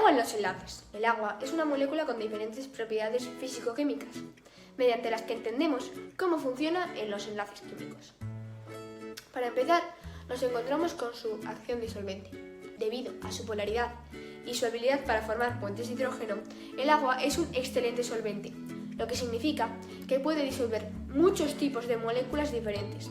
Agua en los enlaces. El agua es una molécula con diferentes propiedades físico-químicas, mediante las que entendemos cómo funciona en los enlaces químicos. Para empezar, nos encontramos con su acción disolvente. Debido a su polaridad y su habilidad para formar puentes de hidrógeno, el agua es un excelente solvente, lo que significa que puede disolver muchos tipos de moléculas diferentes.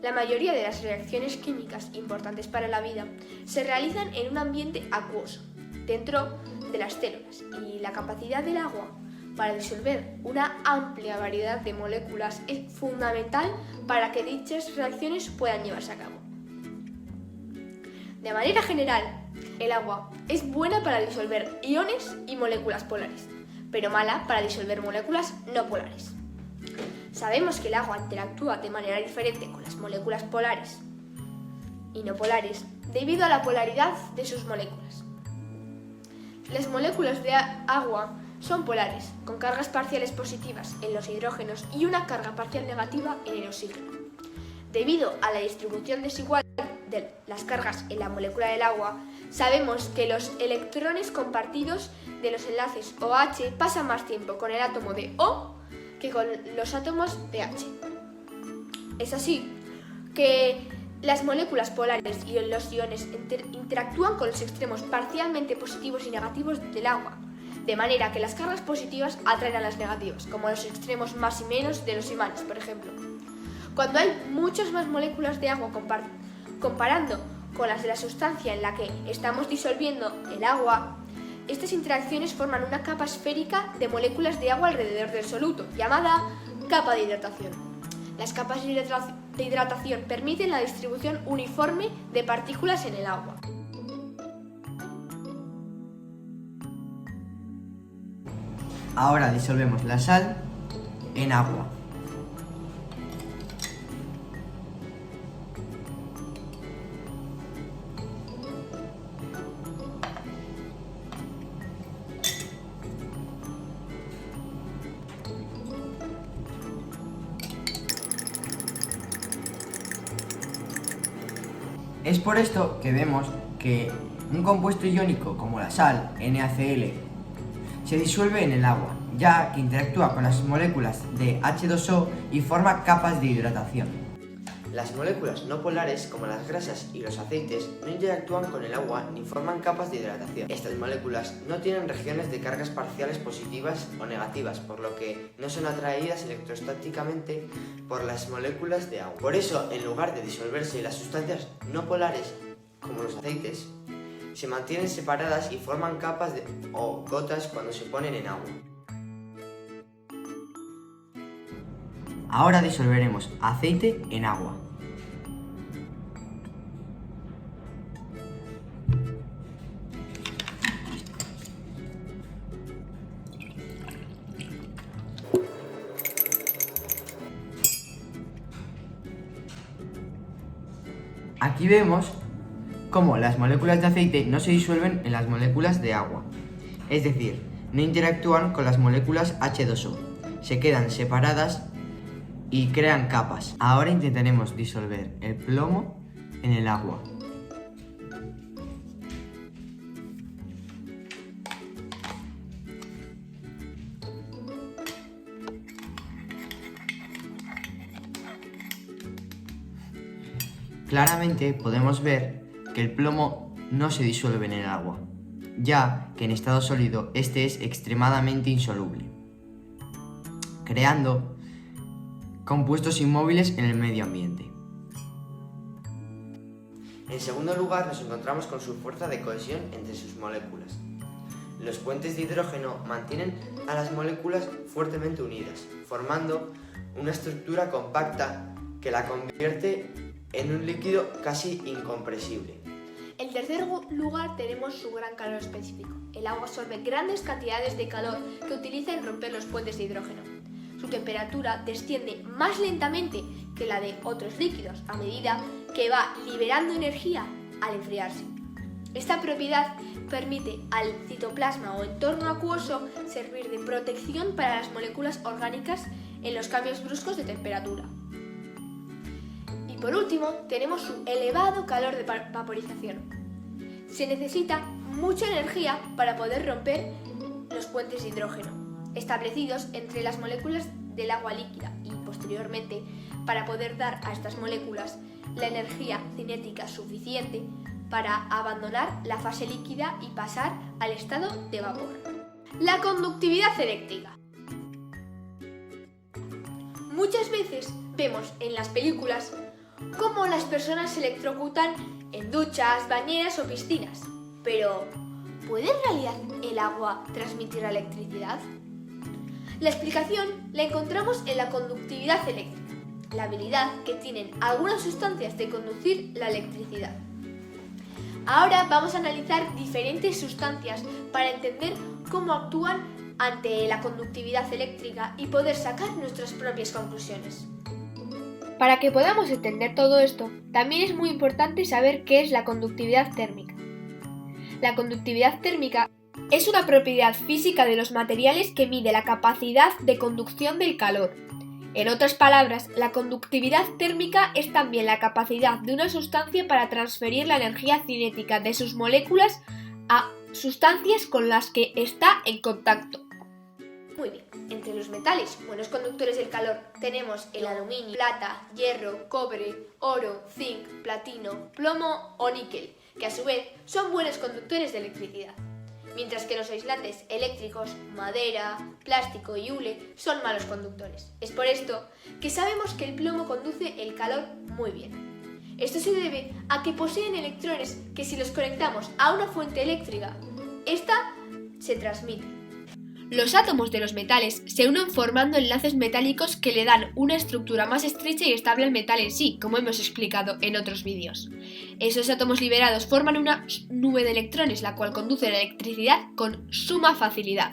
La mayoría de las reacciones químicas importantes para la vida se realizan en un ambiente acuoso, dentro de las células, y la capacidad del agua para disolver una amplia variedad de moléculas es fundamental para que dichas reacciones puedan llevarse a cabo. De manera general, el agua es buena para disolver iones y moléculas polares, pero mala para disolver moléculas no polares. Sabemos que el agua interactúa de manera diferente con las moléculas polares y no polares debido a la polaridad de sus moléculas. Las moléculas de agua son polares, con cargas parciales positivas en los hidrógenos y una carga parcial negativa en el oxígeno. Debido a la distribución desigual de las cargas en la molécula del agua, sabemos que los electrones compartidos de los enlaces OH pasan más tiempo con el átomo de O que con los átomos de H. Es así que las moléculas polares y los iones interactúan con los extremos parcialmente positivos y negativos del agua, de manera que las cargas positivas atraen a las negativas, como los extremos más y menos de los imanes, por ejemplo. Cuando hay muchas más moléculas de agua comparando con las de la sustancia en la que estamos disolviendo el agua, estas interacciones forman una capa esférica de moléculas de agua alrededor del soluto, llamada capa de hidratación. Las capas de hidratación permiten la distribución uniforme de partículas en el agua. Ahora disolvemos la sal en agua. Es por esto que vemos que un compuesto iónico como la sal, NaCl, se disuelve en el agua, ya que interactúa con las moléculas de H2O y forma capas de hidratación. Las moléculas no polares, como las grasas y los aceites, no interactúan con el agua ni forman capas de hidratación. Estas moléculas no tienen regiones de cargas parciales positivas o negativas, por lo que no son atraídas electrostáticamente por las moléculas de agua. Por eso, en lugar de disolverse, las sustancias no polares, como los aceites, se mantienen separadas y forman capas o gotas cuando se ponen en agua. Ahora disolveremos aceite en agua. Aquí vemos cómo las moléculas de aceite no se disuelven en las moléculas de agua, es decir, no interactúan con las moléculas H2O, se quedan separadas y crean capas. Ahora intentaremos disolver el plomo en el agua. Claramente podemos ver que el plomo no se disuelve en el agua, ya que en estado sólido este es extremadamente insoluble, creando compuestos inmóviles en el medio ambiente. En segundo lugar, nos encontramos con su fuerza de cohesión entre sus moléculas. Los puentes de hidrógeno mantienen a las moléculas fuertemente unidas, formando una estructura compacta que la convierte en un líquido casi incompresible. En tercer lugar tenemos su gran calor específico. El agua absorbe grandes cantidades de calor que utiliza en romper los puentes de hidrógeno. Su temperatura desciende más lentamente que la de otros líquidos a medida que va liberando energía al enfriarse. Esta propiedad permite al citoplasma o entorno acuoso servir de protección para las moléculas orgánicas en los cambios bruscos de temperatura. Y por último, tenemos su elevado calor de vaporización. Se necesita mucha energía para poder romper los puentes de hidrógeno establecidos entre las moléculas del agua líquida y posteriormente para poder dar a estas moléculas la energía cinética suficiente para abandonar la fase líquida y pasar al estado de vapor. La conductividad eléctrica. Muchas veces vemos en las películas cómo las personas se electrocutan en duchas, bañeras o piscinas. Pero, ¿puede en realidad el agua transmitir electricidad? La explicación la encontramos en la conductividad eléctrica, la habilidad que tienen algunas sustancias de conducir la electricidad. Ahora vamos a analizar diferentes sustancias para entender cómo actúan ante la conductividad eléctrica y poder sacar nuestras propias conclusiones. Para que podamos entender todo esto, también es muy importante saber qué es la conductividad térmica. La conductividad térmica es una propiedad física de los materiales que mide la capacidad de conducción del calor. En otras palabras, la conductividad térmica es también la capacidad de una sustancia para transferir la energía cinética de sus moléculas a sustancias con las que está en contacto. Muy bien, entre los metales buenos conductores del calor tenemos el aluminio, plata, hierro, cobre, oro, zinc, platino, plomo o níquel, que a su vez son buenos conductores de electricidad. Mientras que los aislantes eléctricos, madera, plástico y hule son malos conductores. Es por esto que sabemos que el plomo conduce el calor muy bien. Esto se debe a que poseen electrones que si los conectamos a una fuente eléctrica, esta se transmite. Los átomos de los metales se unen formando enlaces metálicos que le dan una estructura más estrecha y estable al metal en sí, como hemos explicado en otros vídeos. Esos átomos liberados forman una nube de electrones, la cual conduce la electricidad con suma facilidad.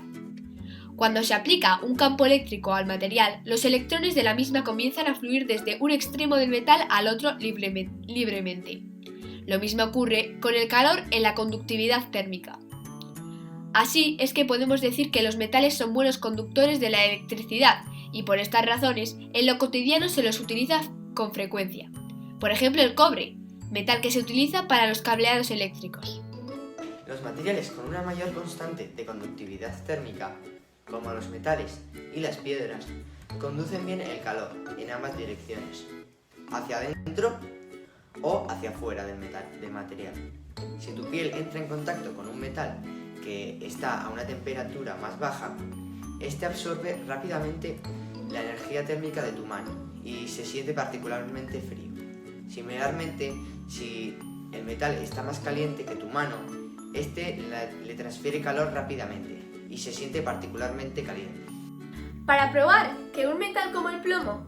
Cuando se aplica un campo eléctrico al material, los electrones de la misma comienzan a fluir desde un extremo del metal al otro libremente. Lo mismo ocurre con el calor en la conductividad térmica. Así es que podemos decir que los metales son buenos conductores de la electricidad y por estas razones en lo cotidiano se los utiliza con frecuencia. Por ejemplo, el cobre, metal que se utiliza para los cableados eléctricos. Los materiales con una mayor constante de conductividad térmica, como los metales y las piedras, conducen bien el calor en ambas direcciones, hacia adentro o hacia afuera del material. Si tu piel entra en contacto con un metal que está a una temperatura más baja, este absorbe rápidamente la energía térmica de tu mano y se siente particularmente frío. Similarmente, si el metal está más caliente que tu mano, este le transfiere calor rápidamente y se siente particularmente caliente. Para probar que un metal como el plomo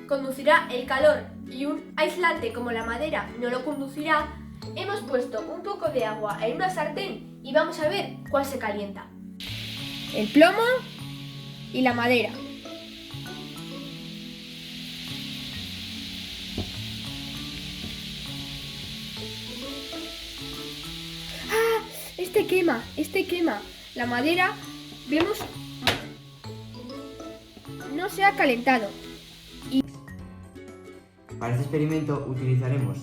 conducirá el calor y un aislante como la madera no lo conducirá, hemos puesto un poco de agua en una sartén y vamos a ver cuál se calienta. El plomo y la madera. ¡Ah! Este quema. La madera, vemos, no se ha calentado. Para este experimento utilizaremos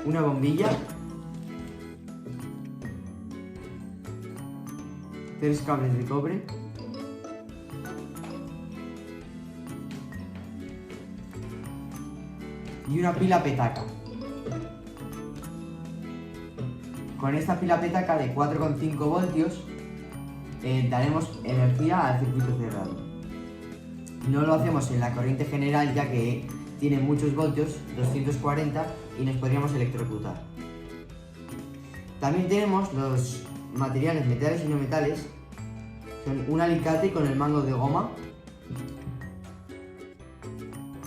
una bombilla, 3 cables de cobre, y una pila petaca. Con esta pila petaca de 4,5 voltios daremos energía al circuito cerrado. No lo hacemos en la corriente general ya que tiene muchos voltios, 240, y nos podríamos electrocutar. También tenemos los materiales metales y no metales. Son un alicate con el mango de goma,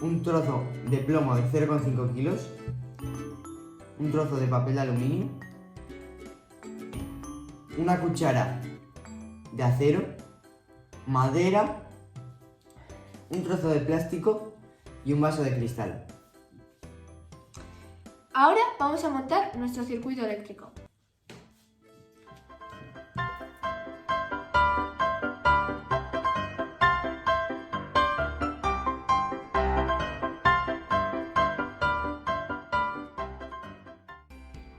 un trozo de plomo de 0,5 kilos, un trozo de papel de aluminio, una cuchara de acero, madera, un trozo de plástico y un vaso de cristal. Ahora vamos a montar nuestro circuito eléctrico.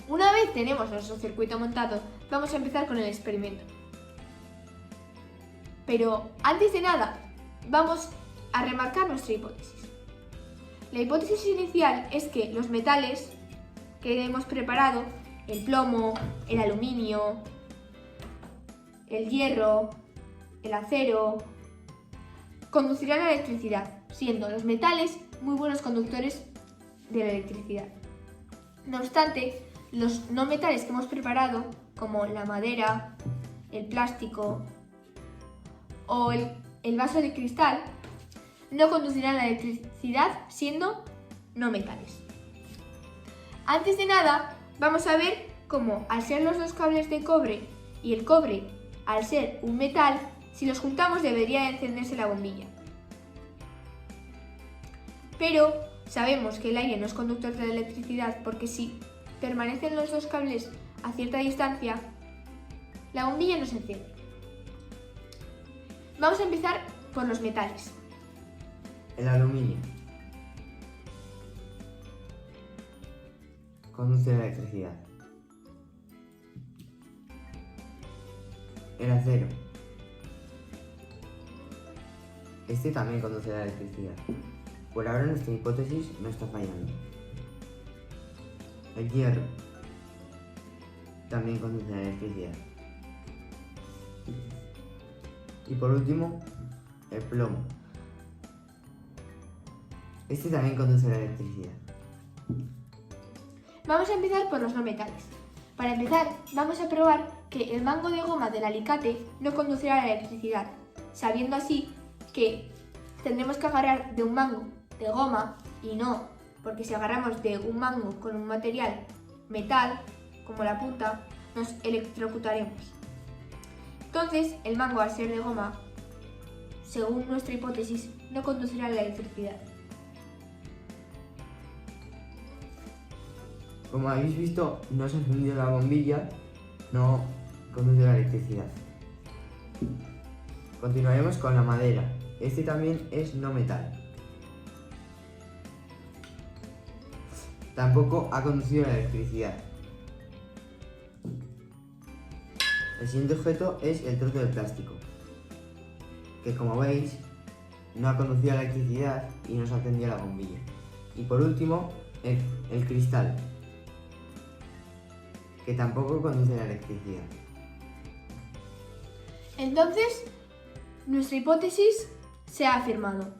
Una vez vez tenemos nuestro circuito montado, vamos a empezar con el experimento. Pero antes de nada, vamos a remarcar nuestra hipótesis. La hipótesis inicial es que los metales que hemos preparado, el plomo, el aluminio, el hierro, el acero, conducirán la electricidad, siendo los metales muy buenos conductores de la electricidad. No obstante, los no metales que hemos preparado, como la madera, el plástico o el vaso de cristal, no conducirán la electricidad siendo no metales. Antes de nada, vamos a ver cómo, al ser los dos cables de cobre y el cobre al ser un metal, si los juntamos debería encenderse la bombilla. Pero sabemos que el aire no es conductor de la electricidad porque si permanecen los dos cables a cierta distancia, la bombilla no se enciende. Vamos a empezar por los metales. El aluminio conduce la electricidad. El acero. Este también conduce la electricidad. Por ahora nuestra hipótesis no está fallando. El hierro también conduce la electricidad. Y por último, el plomo. Este también conduce la electricidad. Vamos a empezar por los no metales. Para empezar, vamos a probar que el mango de goma del alicate no conducirá a la electricidad, sabiendo así que tendremos que agarrar de un mango de goma y no, porque si agarramos de un mango con un material metal, como la punta, nos electrocutaremos. Entonces, el mango al ser de goma, según nuestra hipótesis, no conducirá a la electricidad. Como habéis visto, no se ha encendido la bombilla, no conduce la electricidad. Continuaremos con la madera. Este también es no metal. Tampoco ha conducido la electricidad. El siguiente objeto es el trozo de plástico, que como veis, no ha conducido la electricidad y no se ha encendido la bombilla. Y por último, el cristal, que tampoco conduce la electricidad. Entonces, nuestra hipótesis se ha afirmado.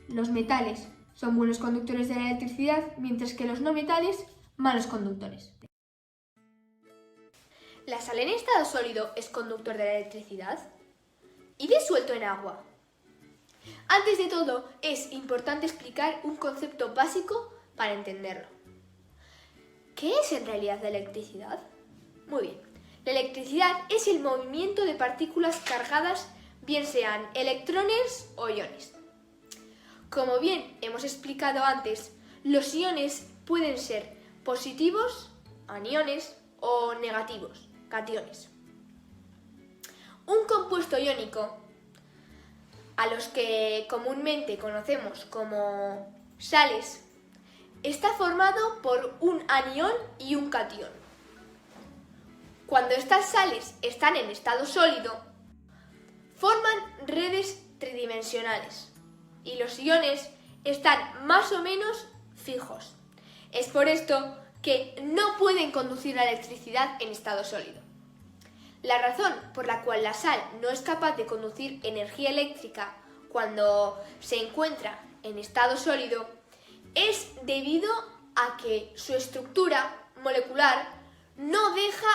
Los metales son buenos conductores de la electricidad, mientras que los no metales, malos conductores. ¿La sal en estado sólido es conductor de la electricidad? ¿Y disuelto en agua? Antes de todo, es importante explicar un concepto básico para entenderlo. ¿Qué es en realidad la electricidad? Muy bien, la electricidad es el movimiento de partículas cargadas, bien sean electrones o iones. Como bien hemos explicado antes, los iones pueden ser positivos, aniones, o negativos, cationes. Un compuesto iónico, a los que comúnmente conocemos como sales, está formado por un anión y un catión. Cuando estas sales están en estado sólido, forman redes tridimensionales y los iones están más o menos fijos. Es por esto que no pueden conducir la electricidad en estado sólido. La razón por la cual la sal no es capaz de conducir energía eléctrica cuando se encuentra en estado sólido es debido a que su estructura molecular no deja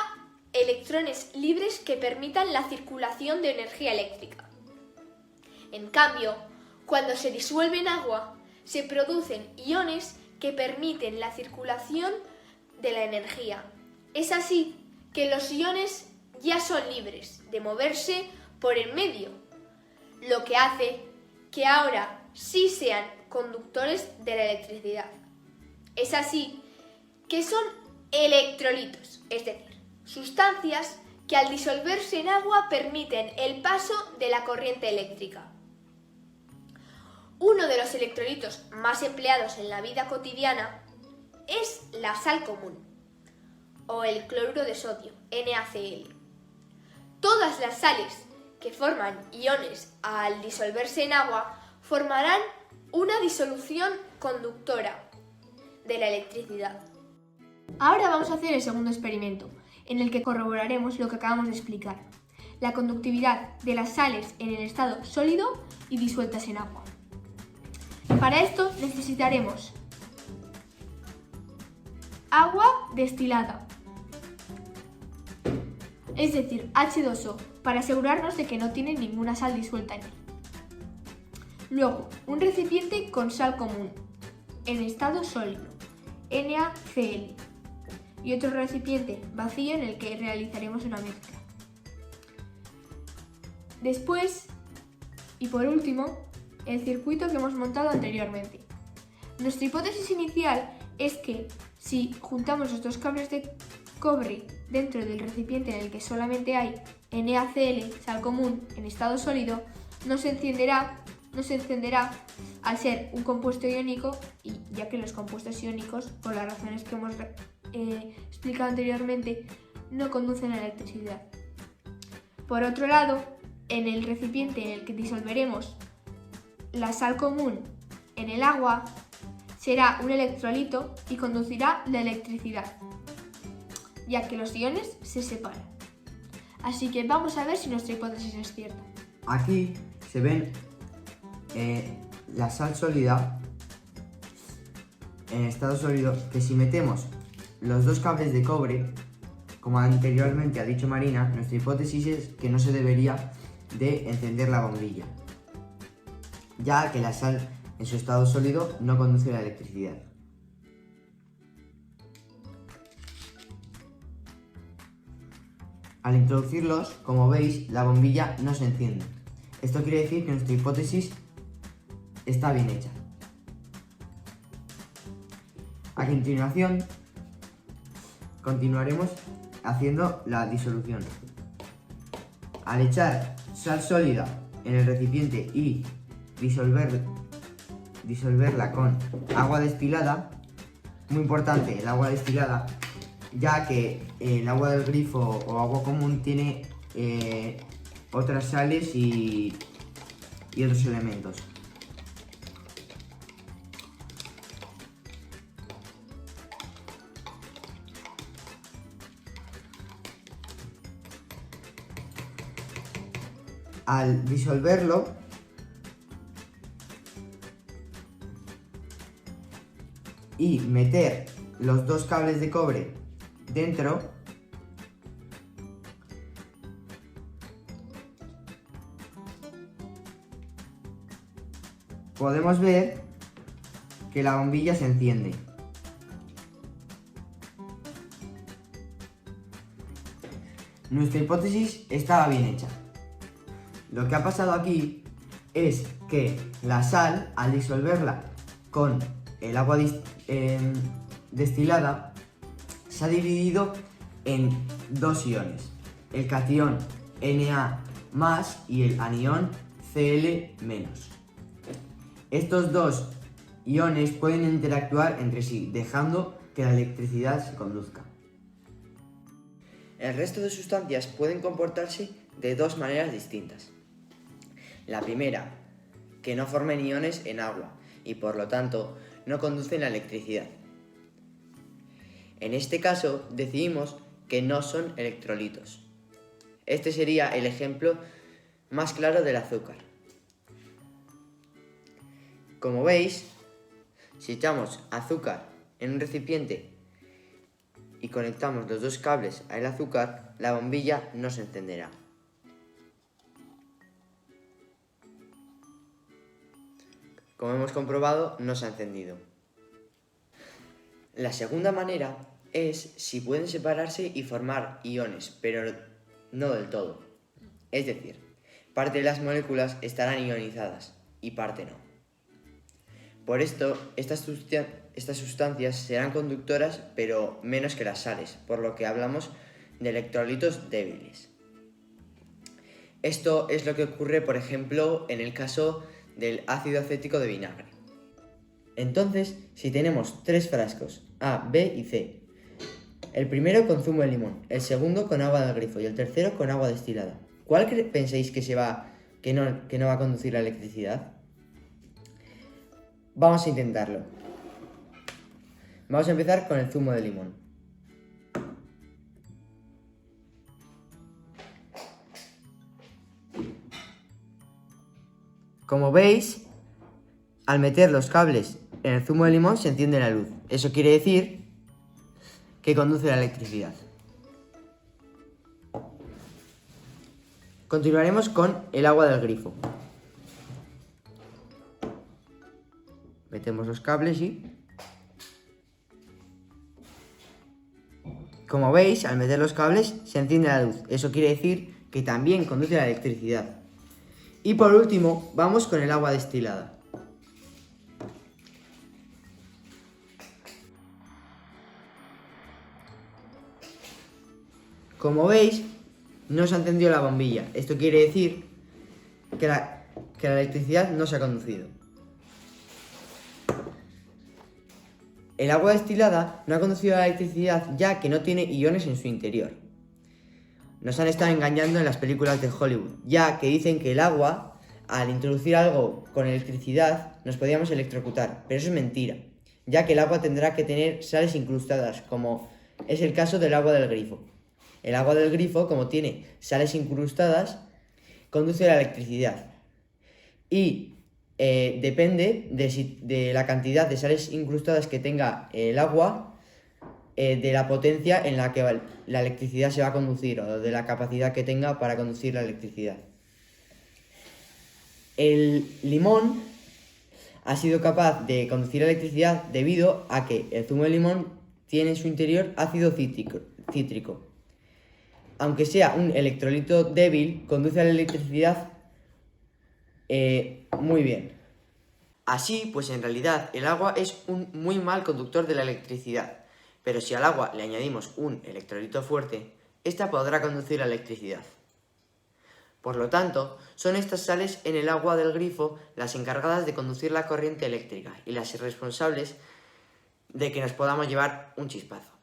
electrones libres que permitan la circulación de energía eléctrica. En cambio, cuando se disuelve en agua, se producen iones que permiten la circulación de la energía. Es así que los iones ya son libres de moverse por el medio, lo que hace que ahora sí sean conductores de la electricidad. Es así que son electrolitos, es decir, sustancias que al disolverse en agua permiten el paso de la corriente eléctrica. Uno de los electrolitos más empleados en la vida cotidiana es la sal común. o el cloruro de sodio, NaCl. Todas las sales que forman iones al disolverse en agua formarán una disolución conductora de la electricidad. Ahora vamos a hacer el segundo experimento, en el que corroboraremos lo que acabamos de explicar: la conductividad de las sales en el estado sólido y disueltas en agua. Para esto necesitaremos agua destilada, es decir, H2O, para asegurarnos de que no tiene ninguna sal disuelta en él. Luego, un recipiente con sal común, en estado sólido, NaCl, y otro recipiente vacío en el que realizaremos una mezcla. Después, y por último, el circuito que hemos montado anteriormente. Nuestra hipótesis inicial es que si juntamos los dos cables de cobre dentro del recipiente en el que solamente hay NaCl, sal común, en estado sólido, no se encenderá al ser un compuesto iónico, y ya que los compuestos iónicos, por las razones que hemos explicado anteriormente, no conducen a electricidad. Por otro lado, en el recipiente en el que disolveremos la sal común en el agua, será un electrolito y conducirá la electricidad, ya que los iones se separan. Así que vamos a ver si nuestra hipótesis es cierta. Aquí se ven la sal sólida en estado sólido, que si metemos los dos cables de cobre, como anteriormente ha dicho Marina, nuestra hipótesis es que no se debería de encender la bombilla, ya que la sal en su estado sólido no conduce la electricidad. Al introducirlos, como veis, la bombilla no se enciende. Esto quiere decir que nuestra hipótesis está bien hecha. A continuación, continuaremos haciendo la disolución. Al echar sal sólida en el recipiente y disolverla con agua destilada, muy importante el agua destilada, ya que el agua del grifo o agua común tiene otras sales y otros elementos. Al disolverlo, y meter los dos cables de cobre dentro, podemos ver que la bombilla se enciende. Nuestra hipótesis estaba bien hecha. Lo que ha pasado aquí es que la sal, al disolverla con el agua destilada, se ha dividido en dos iones, el catión Na+ y el anión Cl-. Estos dos iones pueden interactuar entre sí, dejando que la electricidad se conduzca. El resto de sustancias pueden comportarse de dos maneras distintas. La primera, que no formen iones en agua y por lo tanto no conducen la electricidad. En este caso decidimos que no son electrolitos. Este sería el ejemplo más claro del azúcar. Como veis, si echamos azúcar en un recipiente y conectamos los dos cables al azúcar, la bombilla no se encenderá. Como hemos comprobado, no se ha encendido. La segunda manera es si pueden separarse y formar iones, pero no del todo. Es decir, parte de las moléculas estarán ionizadas y parte no. Por esto, estas sustancias serán conductoras, pero menos que las sales, por lo que hablamos de electrolitos débiles. Esto es lo que ocurre, por ejemplo, en el caso del ácido acético de vinagre. Entonces, si tenemos tres frascos, A, B y C, El primero con zumo de limón, el segundo con agua del grifo y el tercero con agua destilada. ¿Cuál pensáis que no va a conducir la electricidad? Vamos a intentarlo. Vamos a empezar con el zumo de limón. Como veis, al meter los cables en el zumo de limón se enciende la luz. Eso quiere decir que conduce la electricidad. Continuaremos con el agua del grifo. Metemos los cables y... Como veis, al meter los cables se enciende la luz. Eso quiere decir que también conduce la electricidad. Y por último, vamos con el agua destilada. Como veis, no se ha encendido la bombilla. Esto quiere decir que la electricidad no se ha conducido. El agua destilada no ha conducido la electricidad ya que no tiene iones en su interior. Nos han estado engañando en las películas de Hollywood, ya que dicen que el agua, al introducir algo con electricidad, nos podíamos electrocutar, pero eso es mentira, ya que el agua tendrá que tener sales incrustadas, como es el caso del agua del grifo. El agua del grifo, como tiene sales incrustadas, conduce la electricidad. Y depende de la cantidad de sales incrustadas que tenga el agua, de la potencia en la que la electricidad se va a conducir, o de la capacidad que tenga para conducir la electricidad. El limón ha sido capaz de conducir la electricidad debido a que el zumo de limón tiene en su interior ácido cítrico. Aunque sea un electrolito débil, conduce la electricidad muy bien. Así, pues en realidad el agua es un muy mal conductor de la electricidad, pero si al agua le añadimos un electrolito fuerte, ésta podrá conducir la electricidad. Por lo tanto, son estas sales en el agua del grifo las encargadas de conducir la corriente eléctrica y las responsables de que nos podamos llevar un chispazo.